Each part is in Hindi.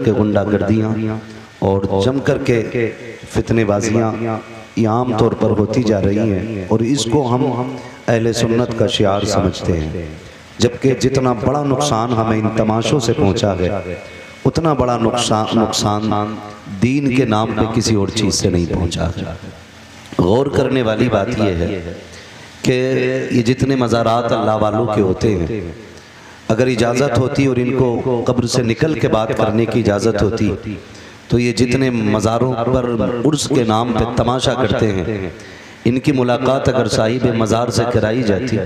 के गुंडागर्दियाँ और जम कर के फितनेबाजियाँ ये आम तौर पर होती जा रही हैं और इसको हम अहले सुन्नत का शियार समझते हैं। जबकि जितना बड़ा नुकसान हमें इन तमाशों से पहुंचा है उतना बड़ा नुकसान दीन के नाम पे किसी और चीज़ से नहीं पहुंचा है। गौर करने वाली बात यह है कि ये जितने मज़ारात अल्लाह वालों के होते हैं, अगर इजाज़त होती और इनको कब्र से निकल के बात करने की इजाज़त होती तो ये जितने मज़ारों पर उर्स के नाम पे तमाशा करते हैं, इनकी मुलाकात अगर साहिब मज़ार से कराई जाती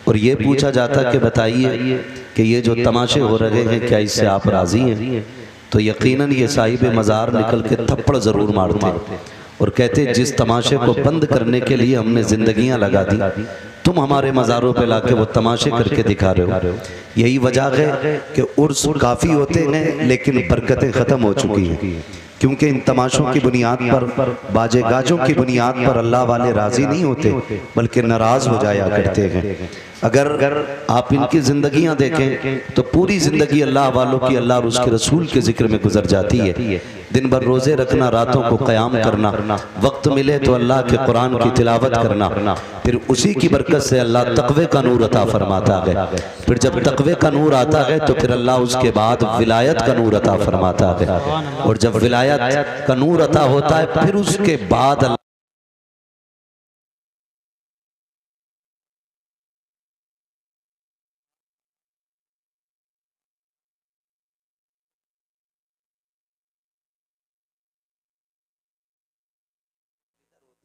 और ये पूछा जाता कि बताइए कि ये जो तमाशे हो रहे हैं क्या इससे आप राज़ी हैं, तो यकीनन ये साहिब मज़ार निकल के थप्पड़ ज़रूर मारते और कहते जिस तमाशे को बंद करने के लिए हमने ज़िंदगियाँ लगा दी तुम हमारे मज़ारों पे लाके वो तमाशे करके दिखा रहे हो। यही वजह है कि उर्स काफ़ी होते हैं लेकिन बरकतें ख़त्म हो चुकी हैं, क्योंकि इन तमाशों की बुनियाद पर, बाजे गाजों की बुनियाद पर अल्लाह वाले राज़ी नहीं होते बल्कि नाराज़ हो जाया करते हैं। अगर आप इनकी ज़िंदगियाँ देखें तो पूरी ज़िंदगी अल्लाह वालों की, अल्लाह और उसके रसूल के ज़िक्र में गुजर जाती है। दिन भर रोज़े रखना, रातों को क़याम करना, वक्त मिले तो अल्लाह के कुरान की तिलावत करना, फिर उसी की बरकत से अल्लाह तक़वे का नूर अता फरमाता है। फिर जब तक़वे का नूर आता है तो फिर अल्लाह उसके बाद विलायत का नूर अता फरमाता है, और जब विलायत का नूर अता होता है फिर उसके बाद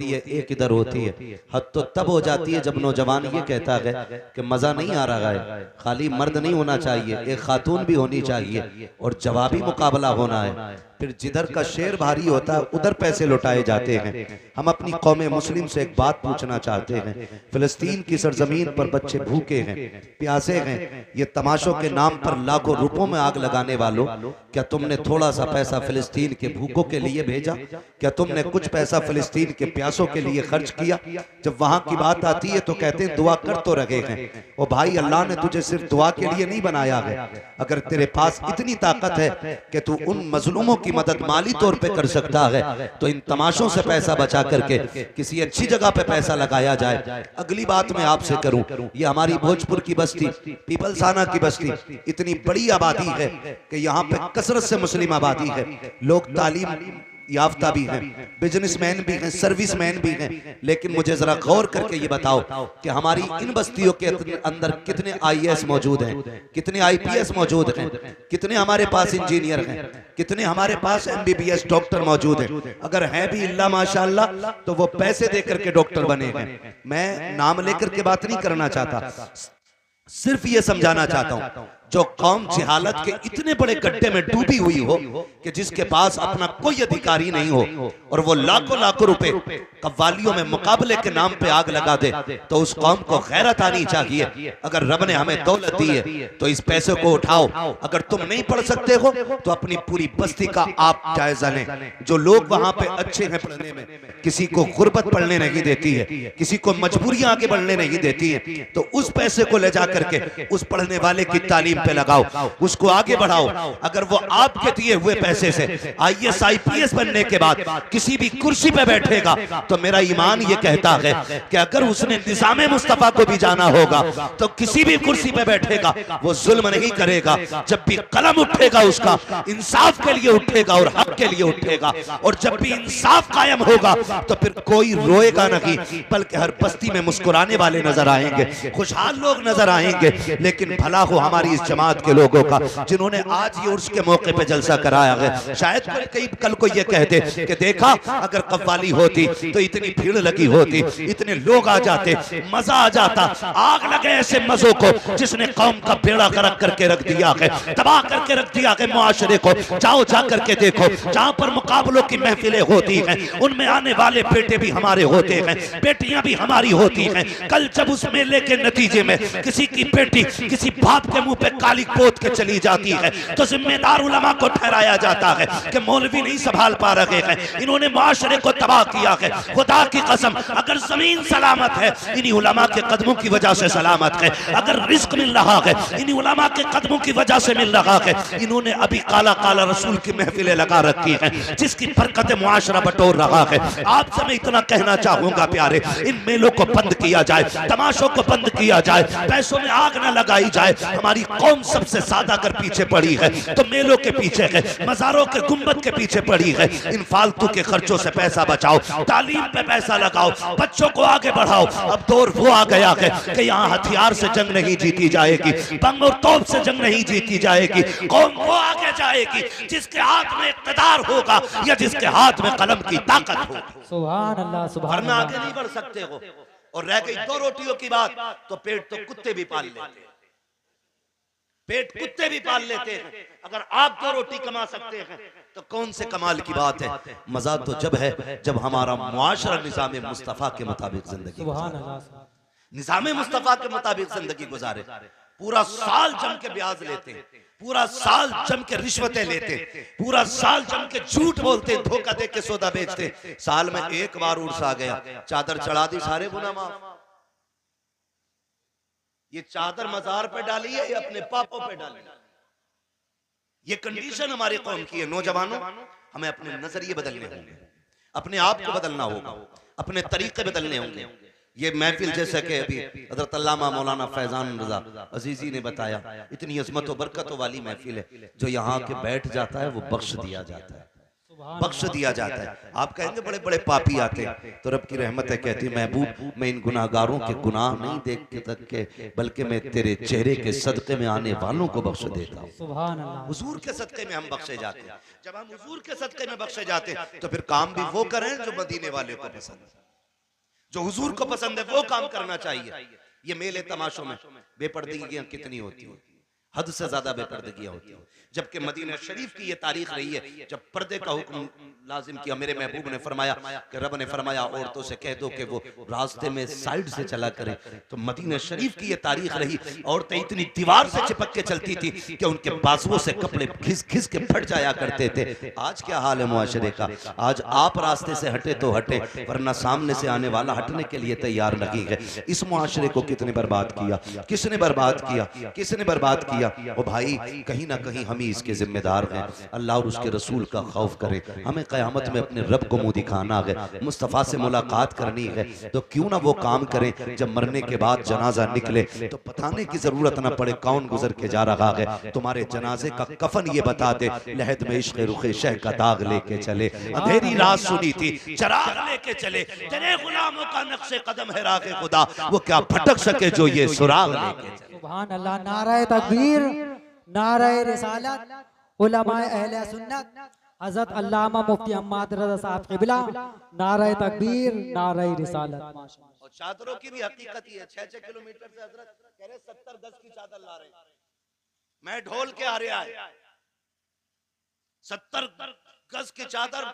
एक इधर होती है। हद तो तब हो जाती है जब नौजवान ये कहता है कि मजा नहीं आ रहा है, खाली मर्द नहीं होना चाहिए, एक खातून भी होनी चाहिए और जवाबी मुकाबला होना है। फिर जिधर का शेर भारी होता है उधर पैसे लुटाए जाते हैं। हम अपनी कौम मुस्लिम से एक बात पूछना चाहते हैं, फिलिस्तीन की सरजमीन पर बच्चे भूखे हैं, प्यासे हैं, ये तमाशों के नाम पर लाखों रुपयों में आग लगाने वालों, क्या तुमने थोड़ा सा पैसा फिलिस्तीन के भूखों के लिए भेजा? क्या तुमने कुछ पैसा फिलिस्तीन के प्यासों के लिए खर्च किया? जब वहां की बात आती है तो कहते हैं दुआ कर तो रहे हैं। ओ भाई, अल्लाह ने तुझे सिर्फ दुआ के लिए नहीं बनाया है। अगर तेरे पास इतनी ताकत है कि तू उन मजलूमों की मदद माली तौर पे कर सकता है तो इन तमाशों से पैसा बचा करके किसी अच्छी जगह पे पैसा लगाया जाए। अगली बात मैं आपसे करूं, ये हमारी भोजपुर की बस्ती, पीपलसाना की बस्ती, इतनी बड़ी आबादी है कि यहाँ पे कसरत से मुस्लिम आबादी है। लोग तालीम याफ्ता भी हैं, बिजनेसमैन भी हैं, सर्विसमैन भी हैं, लेकिन मुझे जरा गौर करके ये बताओ कि हमारी इन बस्तियों के अंदर कितने आईएएस मौजूद हैं, कितने आईपीएस मौजूद हैं, कितने हमारे पास इंजीनियर हैं, कितने हमारे पास एमबीबीएस डॉक्टर मौजूद हैं? अगर हैं भी इल्ला माशाअल्लाह तो वो पैसे देकर के डॉक्टर बने हैं। मैं नाम लेकर के बात नहीं करना चाहता, सिर्फ ये समझाना चाहता हूं, जो कौम जिहालत के इतने बड़े गड्ढे में डूबी हुई हो कि जिसके पास अपना कोई अधिकारी नहीं हो और वो लाखों लाखों रुपए कव्वालियों में मुकाबले के नाम पे आग लगा दे, तो उस कौम को गैरत आनी चाहिए। अगर रब ने हमें दौलत दी है तो इस पैसे को उठाओ। अगर तुम नहीं पढ़ सकते हो तो अपनी पूरी बस्ती का आप जायजा लें। जो लोग वहां पे अच्छे हैं पढ़ने में, किसी को गुर्बत पढ़ने नहीं देती है, किसी को मजबूरियां आगे बढ़ने नहीं देती है, तो उस पैसे को ले जा करके उस पढ़ने वाले की तालीम पे लगाओ, उसको आगे बढ़ाओ। अगर वो आपके दिए हुए पैसे से आईएएस आईपीएस बनने के बाद किसी भी कुर्सी पे बैठेगा तो मेरा ईमान ये कहता है कि अगर उसने निज़ामे मुस्तफा को भी जाना होगा तो किसी भी कुर्सी पे बैठेगा वो जुल्म नहीं करेगा। जब भी कलम उठेगा उसका इंसाफ के लिए उठेगा और हक के लिए उठेगा, और जब भी इंसाफ कायम होगा तो फिर कोई रोएगा नहीं, बल्कि हर बस्ती में मुस्कुराने वाले नजर आएंगे, खुशहाल लोग नजर आएंगे। लेकिन भला हो हमारी इस जमात के लोगों का जिन्होंने आज ये उर्स के मौके पे जलसा कराया है। शायद कई कल को ये कहते कि देखा अगर कव्वाली होती तो इतनी भीड़ लगी होती, इतने लोग आ जाते, मजा आ जाता। आग लगे ऐसे मजों को जिसने कौम का बेड़ा गर्क करके रख दिया है, तबाह करके रख दिया है मुआशरे को। जाओ जा करके देखो, जहां पर मुकाबलों की महफिलें होती हैं उनमें आने वाले बेटे भी हमारे होते हैं, बेटियां भी हमारी होती हैं। कल जब उस मेले के नतीजे में किसी की बेटी किसी बाप के मुंह पे काली पोत के चली जाती है तो जिम्मेदार उलमा को ठहराया जाता है कि मौलवी नहीं संभाल पा रहे हैं, इन्होंने माशरे को तबाह किया है। खुदा की कसम, अगर जमीन सलामत है इन्हीं उलमा के कदमों की वजह से सलामत है, अगर रिस्क मिल रहा है इन्हीं उलमा के कदमों की वजह से मिल रहा है। इन्होंने अभी काला काला रसूल की महफिलें लगा रखी हैं जिसकी बरकत मुआशरा बटोर रहा है। आपसे मैं इतना कहना चाहूंगा प्यारे, इन मेलों को बंद किया जाए, तमाशों को बंद किया जाए, पैसों में आग न लगाई जाए। हमारी कौम सबसे ज्यादा अगर पीछे पड़ी है तो मेलों के पीछे है, मजारों के गुंबद के पीछे पड़ी है। इन फालतू के खर्चों से पैसा बचाओ, तालीम पे पैसा लगाओ, बच्चों को आगे बढ़ाओ। अब दौर वो आ गया है कि यहाँ हथियार से जंग नहीं जीती जाएगी, बम और तोप से जंग नहीं जीती जाएगी। कौम वो आगे जाएगी जिसके हाथ में इक़्तिदार होगा या जिसके हाथ में कलम की ताकत होगी। सुभान अल्लाह, सुभान अल्लाह। आगे नहीं बढ़ सकते हो। और रह गई दो रोटियों की बात, तो पेट तो कुत्ते भी पाल लेते हैं, पेट कुत्ते भी पाल लेते हैं। अगर आप दो रोटी कमा सकते हैं तो कौन से कमाल की बात है। मजा तो जब है जब हमारा मुआशरा निज़ाम मुस्तफ़ा के मुताबिक जिंदगी गुजारे, निज़ाम मुस्तफ़ा के मुताबिक जिंदगी गुजारे। पूरा साल जम के ब्याज लेते हैं, पूरा साल जम के रिश्वतें लेते, पूरा साल जम के झूठ बोलते, धोखा दे के सौदा बेचते। साल में एक बार उर्स आ गया, चादर चढ़ा दी, सारे गुनाह माफ। ये चादर मजार पे डाली है या अपने पापों पे डाली? ये कंडीशन हमारी कौम की है। नौजवानों, हमें अपने नजरिए बदलने होंगे, अपने आप को बदलना होगा, अपने तरीके बदलने होंगे। ये महफिल जैसा कि अभी हज़रत अल्लामा मौलाना फैजान रज़ा अजीज़ी ने बताया, इतनी अज़मत और बरकतों वाली महफिल है। जो यहाँ के बैठ जाता है वो बख्श दिया जाता है, बख्श दिया जाता है। आप कहेंगे बड़े बड़े पापी आते हैं, तो रब की रहमत है, कहती महबूब मैं इन गुनाहगारों के गुनाह नहीं देख के तक के, बल्कि मैं तेरे चेहरे के सदक़े में आने वालों को बख्श देता हूँ। सुभान अल्लाह। हुजूर के सदक़े में हम बख्शे जाते हैं। जब हम हुजूर के सदक़े में बख्शे जाते हैं तो फिर काम भी वो करें जो मदीने वाले को पसंद है, जो हुजूर को पसंद है वो काम करना चाहिए। ये मेले तमाशों में बेपर्दगियां कितनी होती हैं, हद से ज्यादा बेपर्दगियां होती हैं। जबकि मदीना शरीफ की ये तारीख रही है जब पर्दे का हुक्म लाजिम किया। मेरे महबूब ने फरमाया कि रब ने फरमाया औरतों से कह दो कि वो रास्ते में साइड से चला करें। तो मदीना शरीफ की ये तारीख रही, औरतें इतनी दीवार से चिपक के चलती थी कि उनके बाजुओं से कपड़े घिस घिस के फट जाया करते थे। आज क्या हाल है मुआशरे का? आज आप रास्ते से हटे तो हटे, वरना सामने से आने वाला हटने के लिए तैयार नहीं है। इस मुआशरे को कितने बर्बाद किया, किसने बर्बाद किया, किसने बर्बाद किया? ओ भाई, कहीं ना कहीं हम ही इसके जिम्मेदार हैं। अल्लाह और उसके रसूल का खौफ करें। हमें क़यामत में अपने रब को मुंह दिखाना है, मुस्तफ़ा से मुलाकात करनी है, तो क्यों ना वो काम करें जब मरने के बाद जनाजा निकले तो बताने की जरूरत ना पड़े कौन गुजर के जा रहा है। तुम्हारे जनाजे का कफन ये बता दे, लहद में इश्क़ रुखे शह का दाग लेके चले, अंधेरी रात सुनी थी चराग लेके चले, तेरे गुलामों का नक्शे कदम है राह खुदा, वो क्या भटक सके जो ये सुराग लेके चले। सुभान अल्लाह। नारे तकबीर, नारे रिसालत, उलमाए अहले सुन्नत, हज़रत अल्लामा मुफ्ती अहमद रज़ा साहब क़िबला, नारे तकबीर, नारे रिसालत। और चादरों की भी हकीकत ही है। 6-6 किलोमीटर से हजरत कह रहे 70 गज की चादर ला रहे, मैं ढोल के आ रहा है 70 गज की चादर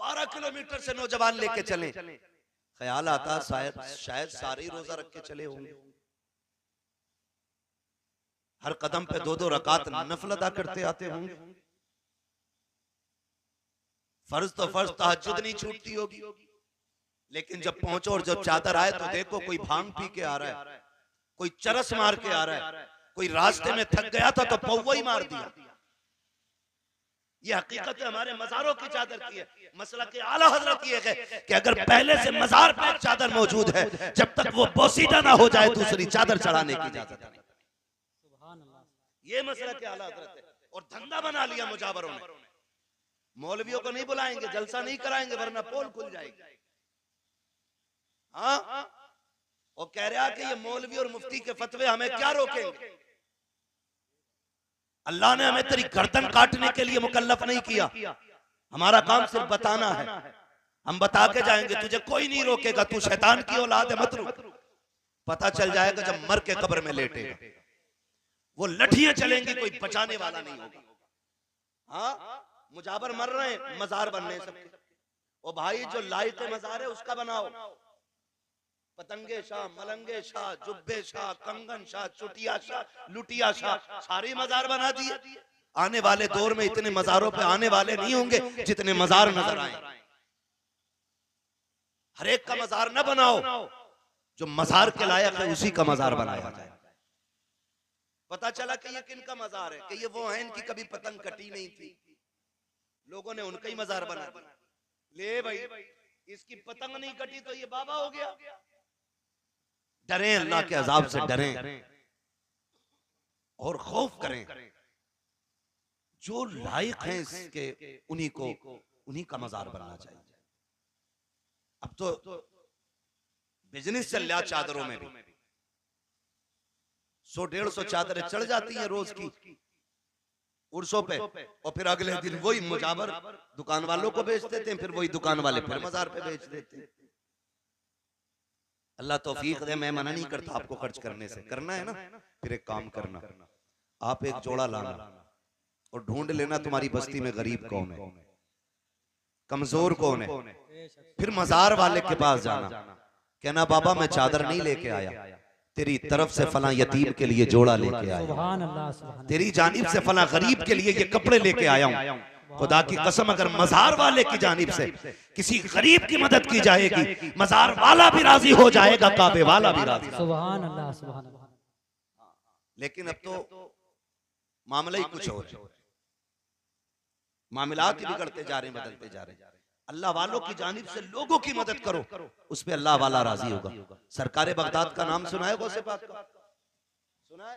12 किलोमीटर से नौजवान लेके चले। ख्याल आता शायद सारे रोजा रख के चले होंगे। हर कदम पे 2-2 रकात नफल अदा करते आते होंगे। फर्ज तो फर्ज, तहज्जुद नहीं छूटती होगी। लेकिन जब पहुंचो और जब चादर आए तो देखो कोई भांग पी के आ रहा है, कोई चरस मार के आ रहा है, कोई रास्ते में थक गया था तो पौवा ही मार दिया। ये हकीकत हमारे मज़ारों की चादर की है। मसला के आला हजरत ये है कि अगर पहले से मज़ार पे एक चादर मौजूद है, जब तक वो बोसीदा ना हो जाए दूसरी चादर चढ़ाने की इजाजत नहीं। ये मसला के आला हजरत है। और धंधा बना लिया मुजावरों ने, मौलवियों को नहीं बुलाएंगे, जलसा नहीं कराएंगे वरना पोल खुल जाएगी। हाँ, और कह रहा कि ये मौलवी और मुफ्ती के फतवे हमें क्या रोकेंगे। अल्लाह ने हमें तेरी गर्दन काटने के लिए मुकल्लफ नहीं किया, हमारा काम सिर्फ बताना है। हम बता के जाएंगे, तुझे कोई नहीं रोकेगा, तू शैतान की औलाद है, मत रुक। पता चल जाएगा जब मर के कब्र में लेटेगा, वो लठियां चलेंगी, कोई बचाने वाला नहीं होगा। हाँ, मुजावर मर रहे हैं, मजार बन रहे हैं सबके। ओ भाई जो लायक मजार है उसका बनाओ। पतंगे शाह, मलंगे शाह, जुब्बे शाह, कंगन शाह, चुटिया शाह, लुटिया शाह, सारे मजार बना दिए। आने वाले दौर में इतने मजारों पे आने वाले नहीं होंगे जितने मजार नजर आए। हर एक का मजार न बनाओ, जो मजार के लायक है उसी का मजार बनाया जाए। पता चला कि ये किन का मजार है, कि ये वो हैं इनकी कभी पतंग कटी नहीं थी, लोगों ने उनका ही मजार बना दिया। ले भाई, इसकी पतंग नहीं कटी तो ये बाबा हो गया। डरें, अल्लाह के अजाब से डरें और खौफ करें। जो लायक हैं इसके उन्हीं का मजार बनना चाहिए। अब तो बिजनेस चल रहा चादरों में भी, 100-150 चादरें चढ़ जाती हैं रोज की उर्सों पे, और फिर अगले दिन वही मुजावर दुकान वालों को बेच देते हैं, फिर वही दुकान वाले फिर मजार पे बेच देते हैं। अल्लाह तौफीक दे। मैं मना नहीं करता आपको खर्च करने से, करना है ना, फिर एक काम करना, आप एक जोड़ा लाना और ढूंढ लेना तुम्हारी बस्ती में गरीब कौन है, कमजोर कौन है। फिर मजार वाले के पास जाना, कहना बाबा मैं चादर नहीं लेके आया, तेरी तरफ से फला यतीम के लिए जोड़ा लेके आया, तेरी जानिब से फला गरीब के लिए ये कपड़े लेके आया हूं। खुदा की कसम अगर मजार वाले की जानिब से किसी गरीब की मदद की जाएगी, मजार वाला भी राजी हो जाएगा, काबे वाला भी राजी। सुभान अल्लाह, सुभान अल्लाह। लेकिन अब तो मामला ही कुछ और है, मामलात ही बिगड़ते जा रहे हैं, बदलते जा रहे हैं। अल्लाह वालों की जानिब से लोगों की मदद करो, उस पे अल्लाह वाला राजी होगा। सरकारे बगदाद का नाम सुना है गौसे पाक का? सुना है?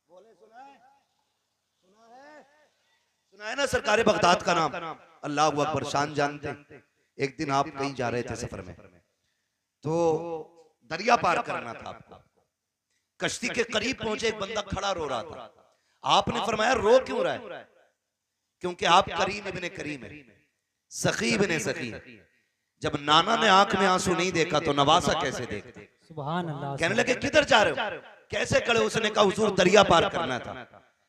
बोले सुना है? सुना है ना सरकारे बगदाद का नाम? अल्लाह अकबर, शान जानते हैं। एक दिन आप कहीं जा रहे थे सफर में, तो दरिया पार करना था आपको, कश्ती के करीब पहुंचे, एक बंदा खड़ा रो रहा था। आपने फरमाया रो क्यों रहा है? क्योंकि आप करीम इब्ने करीम है, सखी इब्ने सखी। जब नाना ने आंख में आंसू नहीं देखा तो नवासा कैसे देखते? सुभान अल्लाह। कहने लगे किधर जा रहे हो? कैसे खड़े? उसने कहा हुजूर दरिया पार करना था,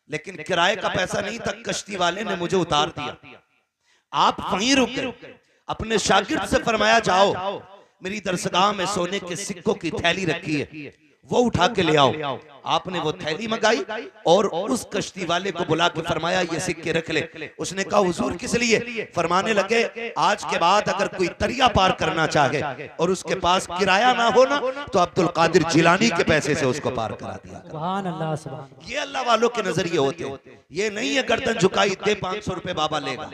लेकिन किराए का पैसा नहीं था, कश्ती वाले ने मुझे उतार दिया। आप वहीं रुक गए। अपने शागिर्द से फरमाया जाओ मेरी दरसगाह में सोने के सिक्कों की थैली रखी है, वो उठा के ले आओ। आपने वो थैली मंगाई और उस कश्ती वाले को बुला के फरमाया ये सिक्के रख ले। उसने कहा हुजूर किस लिए? फरमाने लगे आज के बाद अगर कोई दरिया पार करना चाहे और उसके पास किराया ना हो ना, तो अब्दुल कादिर जिलानी के पैसे से उसको पार करा दिया। सुभान अल्लाह, सुभान। ये अल्लाह वालों के नजरिए होते हैं। ये नहीं है गर्दन झुकाई दे 500 रुपए बाबा लेगा।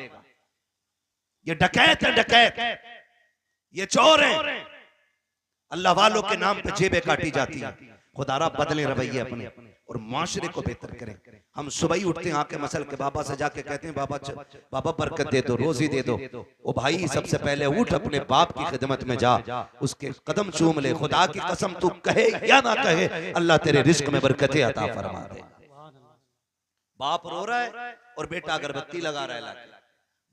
ये डकैत है, डकैत, ये चोर है। अल्लाह वालों के नाम पे जेबें काटी जाती है। खुदारा बदले रवैये अपने और माशरे को बेहतर करें। हम सुबह ही उठते हैं, आके मसल के बाबा से जाके कहते हैं बाबा बरकत दे दो, रोजी दे दो। ओ भाई सबसे पहले उठ अपने बाप की खिदमत में जा, उसके कदम चूम ले। खुदा की कसम तू कहे या ना कहे, अल्लाह तेरे रिस्क में बरकतें अता फरमा दे। बाप रो रहा है और बेटा अगरबत्ती लगा रहा है,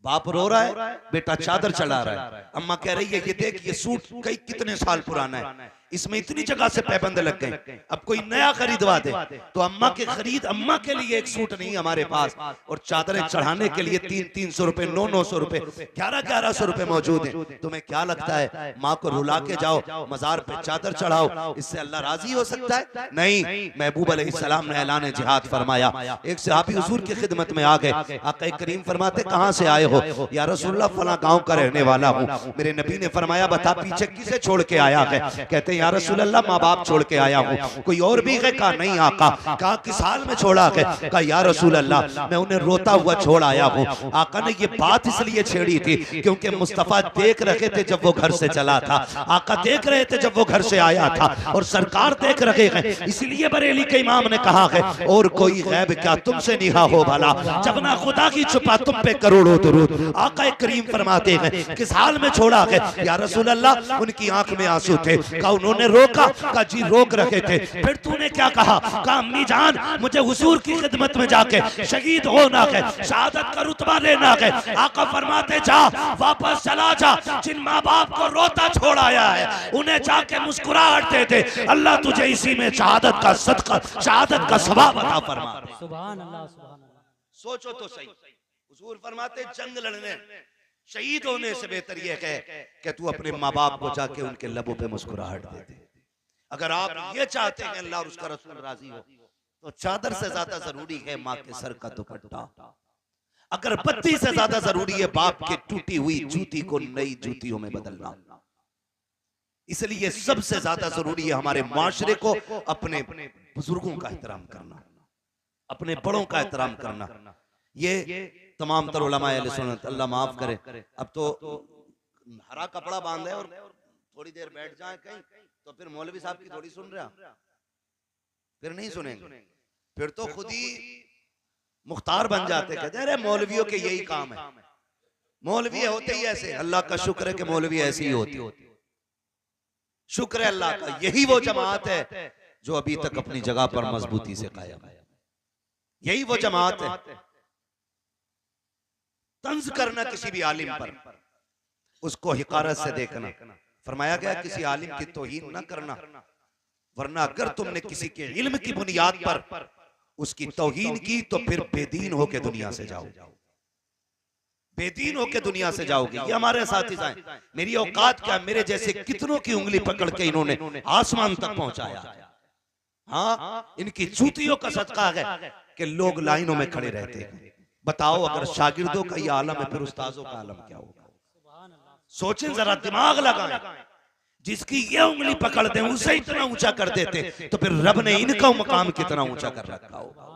बाप रो रहा है, बेटा चादर चढ़ा रहा है। अम्मा कह रही है ये देख ये सूट कई कितने साल पुराना है, इसमें इतनी जगह से पैबंद लग गए, अब कोई नया खरीदवा दे। तो अम्मा के खरीद, अम्मा के लिए एक सूट नहीं हमारे पास, और चादरें चढ़ाने के लिए 300-300 रुपए, 900 रुपए, 1100 रुपए मौजूद हैं। तुम्हें क्या लगता है माँ को रुला के जाओ मजार पे चादर चढ़ाओ, इससे अल्लाह राजी हो सकता है? नहीं। महबूब अलैहिस्सलाम ने ऐलान जिहाद फरमाया। एक सहाबी हुजूर की खिदमत में आ गए। आका करीम फरमाते कहां से आए हो? या रसूलुल्लाह फला गांव का रहने वाला हूं। मेरे नबी ने फरमाया बता पीछे किसे छोड़ के आया है? कहते या रसूल अल्लाह माँ बाप छोड़ के आया हूँ। कोई और भी है? कहा नहीं आका। कहा किस हाल में छोड़ा है? कहा या रसूल अल्लाह मैं उन्हें रोता हुआ छोड़ आया हूँ। आका ने ये बात इसलिए छेड़ी थी क्योंकि मुस्तफा देख रहे थे जब वो घर से चला था, आका देख रहे थे जब वो घर से आया था, और सरकार देख रहे हैं, इसलिए बरेली के इमाम ने कहा है और कोई गैब क्या तुमसे निहा हो भला, जब ना खुदा की छुपा तुम पे करोड़ों दुरूद। आका करीम फरमाते हैं किस हाल में छोड़ा है? या रसूल अल्लाह उनकी आंख में आंसू थे। कहा उन्होंने रोका? कहा जी रोक रखे थे। फिर तूने क्या कहा? कहा अम्मी जान मुझे हुजूर की खिदमत में जाके शहीद होना है, शहादत का रुतबा लेना है। आका फरमाते जा वापस चला जा, जिन माँ बाप को रोता छोड़ाया है उन्हें जाके मुस्कुराहट दे दे, अल्लाह तुझे इसी में शहादत का सदका, शहादत का सवाब अता फरमा दे। सुभान अल्लाह, सुभान अल्लाह। सोचो तो सही, हुजूर फरमाते जंग लड़ने शहीद होने से बेहतर यह है कि तू अपने माँ बाप को जाके उनके लबों पे मुस्कुराहट दे दे। अगर आप ये चाहते हैं अल्लाह और उसका रसूल राजी हो तो चादर से ज्यादा जरूरी है माँ के सर का दुपट्टा। अगर बत्ती से ज्यादा जरूरी है बाप की टूटी हुई जूती को नई जूतियों में बदलना। इसलिए सबसे ज्यादा जरूरी है हमारे माशरे को अपने बुजुर्गों का एहतराम करना, अपने बड़ों का एहतराम करना। ये तमाम तर उलमा अहले सुन्नत, अल्लाह माफ करे, अब तो हरा कपड़ा बांधे और थोड़ी देर बैठ जाए कहीं तो फिर मौलवी साहब की थोड़ी सुन रहा, फिर नहीं सुनेंगे, फिर तो खुद ही मुख्तार बन जाते, कहते अरे मौलवियों के यही काम है, मौलवी होते ही ऐसे। अल्लाह का शुक्र है कि मौलवी ऐसे ही होती, शुक्र है अल्लाह का। यही वो जमात है जो अभी तक अपनी जगह पर मजबूती से कायम है। यही वो जमात है। तंज करना किसी भी आलिम पर, उसको हिकारत से देखना, फरमाया गया किसी आलिम की तौहीन न करना, वरना अगर तुमने किसी के इल्म की बुनियाद पर उसकी तौहीन की तो फिर बेदीन होके दुनिया से जाओ, बेदीन होके दुनिया से जाओगे। ये हमारे साथी हैं, मेरी औकात क्या, मेरे जैसे कितनों की उंगली पकड़ के इन्होंने आसमान तक पहुंचाया। हाँ, इनकी जूतियों का सदका है कि लोग लाइनों में खड़े रहते हैं। बताओ अगर शागिर्दों का ये आलम है फिर उस्ताजों का आलम क्या होगा? सोचें जरा, दिमाग लगाएं। जिसकी ये उंगली पकड़ दें उसे इतना ऊंचा कर देते तो फिर रब ने इनका मकाम कितना ऊंचा कर रखा होगा।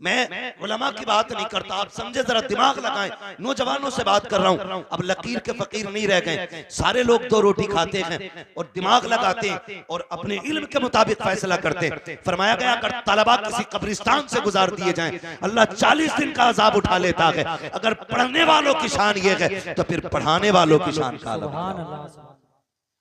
मैं उलमा की बात नहीं करता, आप समझे, जरा दिमाग लगाएं। नौजवानों से बात कर रहा हूं। अब लकीर के फकीर नहीं रह गए, सारे लोग दो रोटी खाते हैं और दिमाग लगाते हैं और अपने इल्म के मुताबिक फैसला करते हैं। फरमाया गया अगर तलबा किसी कब्रिस्तान से गुजार दिए जाएं, अल्लाह 40 दिन का अजाब उठा लेता है। अगर पढ़ने वालों की शान ये है तो फिर पढ़ाने वालों की शान का अलग।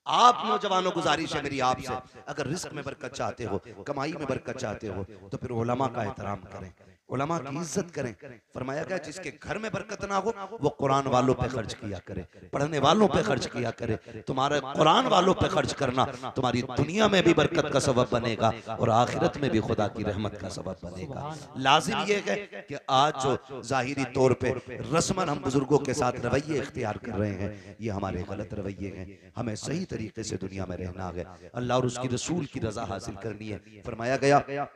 आप नौजवानों गुजारिश है मेरी आपसे, अगर रिस्क में बरकत चाहते हो, कमाई में बरकत चाहते हो तो फिर उलमा का एहतराम करें, उलमा की इज्जत करें। फरमाया गया जिसके घर में बरकत ना हो वो कुरान वालों पे खर्च किया करे, पढ़ने वालों पे खर्च किया करे। तुम्हारे कुरान वालों पे खर्च करना तुम्हारी दुनिया में भी बरकत का सबब बनेगा और आखिरत में भी खुदा की रहमत का सबब बनेगा। लाजिम ये है कि आज जो जाहिरी तौर पे रस्मन हम बुजुर्गों के साथ रवैये इख्तियार कर रहे हैं, ये हमारे गलत रवैये हैं। हमें सही तरीके से दुनिया में रहना है, अल्लाह और उसकी रसूल की रजा हासिल करनी है। फरमाया गया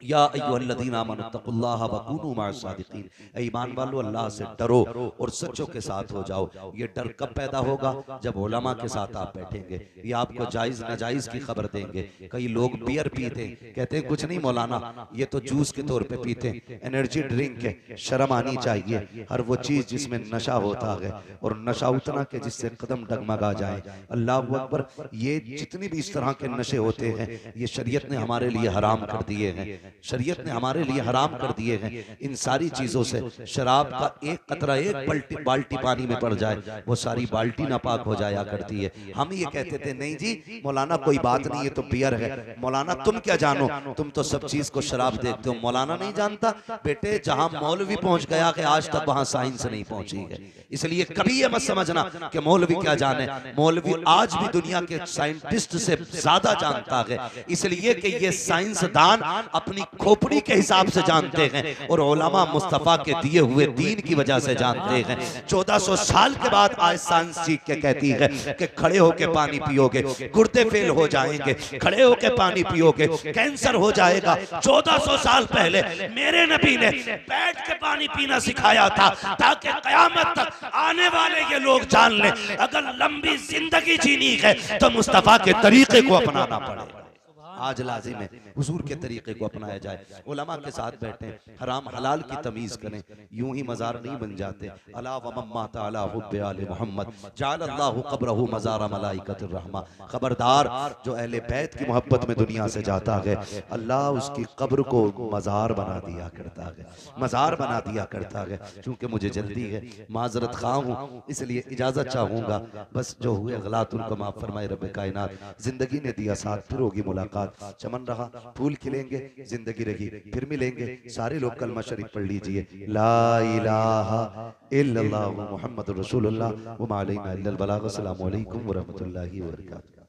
या अय्युहल्लज़ीना आमनुत्तकुल्लाह वकूनू मअस-सादिकीन, ईमान वालो अल्लाह से डरो और सच्चों के साथ हो जाओ। ये डर कब पैदा होगा? जब उलमा के साथ आप बैठेंगे, ये आपको जायज़ नाजायज़ की खबर देंगे। कई लोग बियर पीते कहते हैं कुछ नहीं मौलाना, ये तो जूस के तौर पे पीते, एनर्जी ड्रिंक है। शर्म आनी चाहिए, हर वो चीज़ जिसमें नशा होता है और नशा उतना के जिससे कदम डगमगा जाए। अल्लाहु अकबर, ये जितने भी इस तरह के नशे होते हैं ये शरीयत ने हमारे लिए हराम कर दिए हैं, शरीयत ने हमारे लिए हराम कर दिए हैं। इन सारी चीजों से शराब का एक कतरा एक बाल्टी पानी में पड़ जाए वो सारी बाल्टी नापाक हो जाया करती है। हम ये कहते थे नहीं जी मौलाना कोई बात नहीं, ये तो बियर है। मौलाना तुम क्या जानो, तुम तो सब चीज को शराब देखते हो। मौलाना नहीं जानता बेटे, जहां मौलवी पहुंच गया कि आज तक वहां साइंस नहीं पहुंची है। इसलिए कभी ये मत समझना कि मौलवी क्या जाने, मौलवी आज भी दुनिया के साइंटिस्ट से ज्यादा जानता है, इसलिए कि ये साइंसदान अपनी खोपड़ी के हिसाब से जानते हैं और उलमा मुस्तफा के दिए हुए दीन की वजह से जानते हैं। 1400 साल के बाद आज साइंस सीख के कहती है कि खड़े होके पानी पियोगे गुर्दे फेल हो जाएंगे, खड़े होके पानी पियोगे कैंसर हो जाएगा। 1400 साल पहले मेरे नबी ने बैठ के पानी पीना सिखाया था ताकि कयामत तक आने वाले ये लोग जान लें अगर लंबी जिंदगी जीनी है तो मुस्तफा के तरीके को अपनाना पड़ेगा। आज लाजिम है हुजूर के तरीके को अपनाया जाए, उलमा के साथ बैठें, हराम हलाल की तमीज करें, यूं ही मजार नहीं बन जाते। अला व मम्मा ताला हुब्बे आले मोहम्मद जाल अल्लाहु कब्रहु मज़ारा मलाइकतिर रहमा। खबरदार जो अहले बैत की मोहब्बत में दुनिया से जाता है अल्लाह उसकी कब्र को मजार बना दिया करता है, मजार बना दिया करता है। चूंकि मुझे जल्दी है, माजरत खा हूँ, इसलिए इजाजत चाहूंगा। बस जो हुए गलत उनको माफ फरमाए रब कायनात। जिंदगी ने दिया साथ, फिर होगी मुलाकात। चमन रहा, फूल खिलेंगे, जिंदगी रही, फिर मिलेंगे। सारे लोग कलमा शरीफ पढ़ लीजिए, ला इलाहा इल्लल्लाह मुहम्मदुर रसूलुल्लाह व मा अलैना इल्लल बलाग। अस्सलामु अलैकुम व रहमतुल्लाहि व बरकातहू।